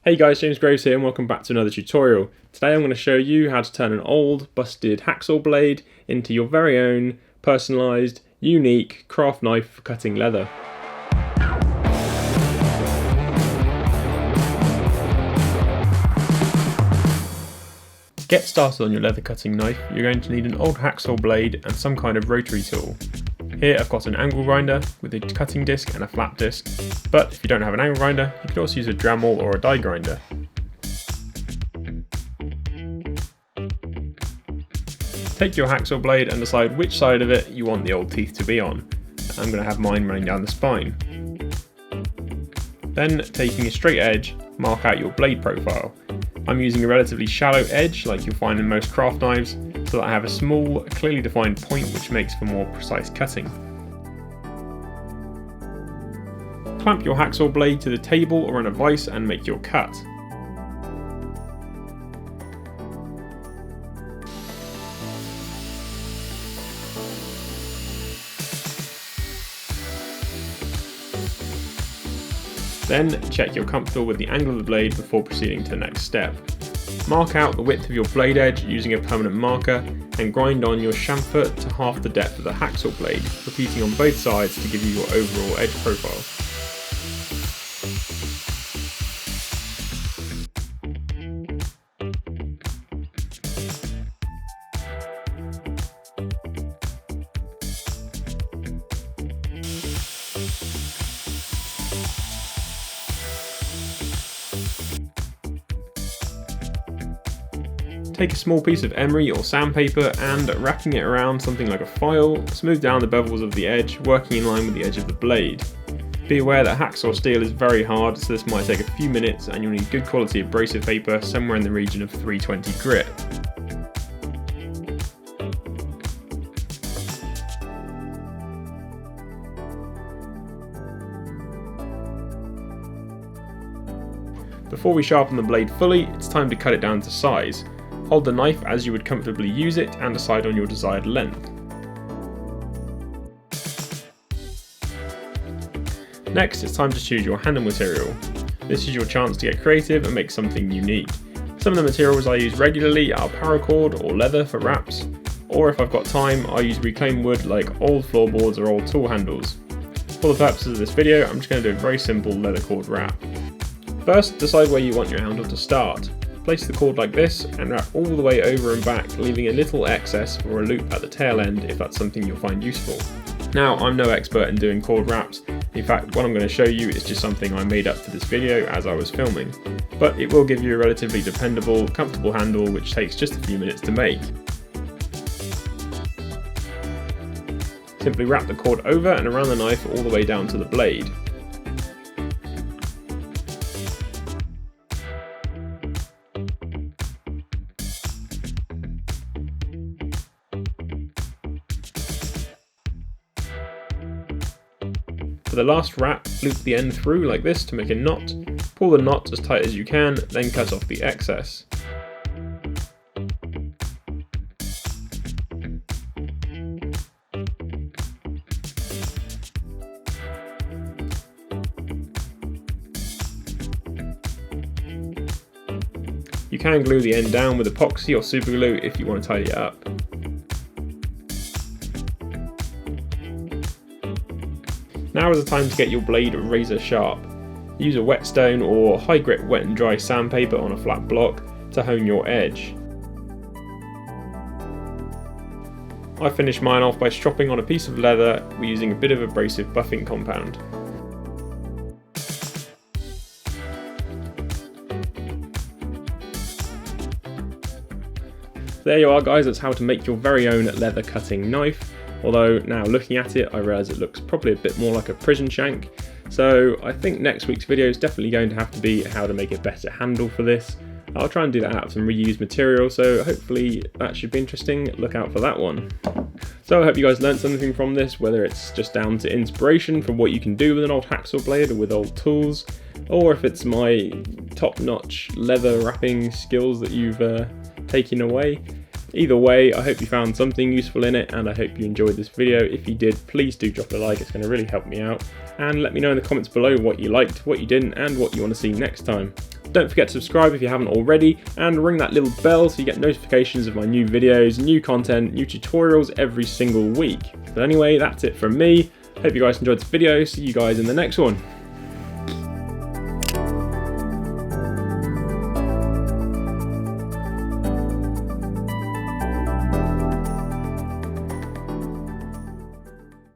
Hey guys, James Graves here and welcome back to another tutorial. Today I'm going to show you how to turn an old, busted hacksaw blade into your very own, personalised, unique craft knife for cutting leather. To get started on your leather cutting knife, you're going to need an old hacksaw blade and some kind of rotary tool. Here I've got an angle grinder with a cutting disc and a flat disc, but if you don't have an angle grinder, you could also use a Dremel or a die grinder. Take your hacksaw blade and decide which side of it you want the old teeth to be on. I'm going to have mine running down the spine. Then, taking a straight edge, mark out your blade profile. I'm using a relatively shallow edge like you'll find in most craft knives, so that I have a small, clearly defined point which makes for more precise cutting. Clamp your hacksaw blade to the table or in a vise and make your cut. Then check you're comfortable with the angle of the blade before proceeding to the next step. Mark out the width of your blade edge using a permanent marker and grind on your chamfer to half the depth of the hacksaw blade, repeating on both sides to give you your overall edge profile. Take a small piece of emery or sandpaper and, wrapping it around something like a file, smooth down the bevels of the edge, working in line with the edge of the blade. Be aware that hacksaw steel is very hard, so this might take a few minutes and you'll need good quality abrasive paper somewhere in the region of 320 grit. Before we sharpen the blade fully, it's time to cut it down to size. Hold the knife as you would comfortably use it and decide on your desired length. Next, it's time to choose your handle material. This is your chance to get creative and make something unique. Some of the materials I use regularly are paracord or leather for wraps, or if I've got time, I use reclaimed wood like old floorboards or old tool handles. For the purposes of this video, I'm just going to do a very simple leather cord wrap. First, decide where you want your handle to start. Place the cord like this and wrap all the way over and back, leaving a little excess for a loop at the tail end if that's something you'll find useful. Now, I'm no expert in doing cord wraps. In fact, what I'm going to show you is just something I made up for this video as I was filming. But it will give you a relatively dependable, comfortable handle which takes just a few minutes to make. Simply wrap the cord over and around the knife all the way down to the blade. For the last wrap, loop the end through like this to make a knot, pull the knot as tight as you can, then cut off the excess. You can glue the end down with epoxy or super glue if you want to tidy it up. Now is the time to get your blade razor sharp. Use a whetstone or high grit wet and dry sandpaper on a flat block to hone your edge. I finished mine off by stropping on a piece of leather using a bit of abrasive buffing compound. There you are guys, that's how to make your very own leather cutting knife. Although now looking at it, I realise it looks probably a bit more like a prison shank. So I think next week's video is definitely going to have to be how to make a better handle for this. I'll try and do that out of some reused material, so hopefully that should be interesting. Look out for that one. So I hope you guys learned something from this, whether it's just down to inspiration from what you can do with an old hacksaw blade or with old tools, or if it's my top-notch leather wrapping skills that you've taken away. Either way, I hope you found something useful in it and I hope you enjoyed this video. If you did, please do drop a like, it's going to really help me out. And let me know in the comments below what you liked, what you didn't, and what you want to see next time. Don't forget to subscribe if you haven't already, and ring that little bell so you get notifications of my new videos, new content, new tutorials every single week. But anyway, that's it from me. Hope you guys enjoyed this video. See you guys in the next one.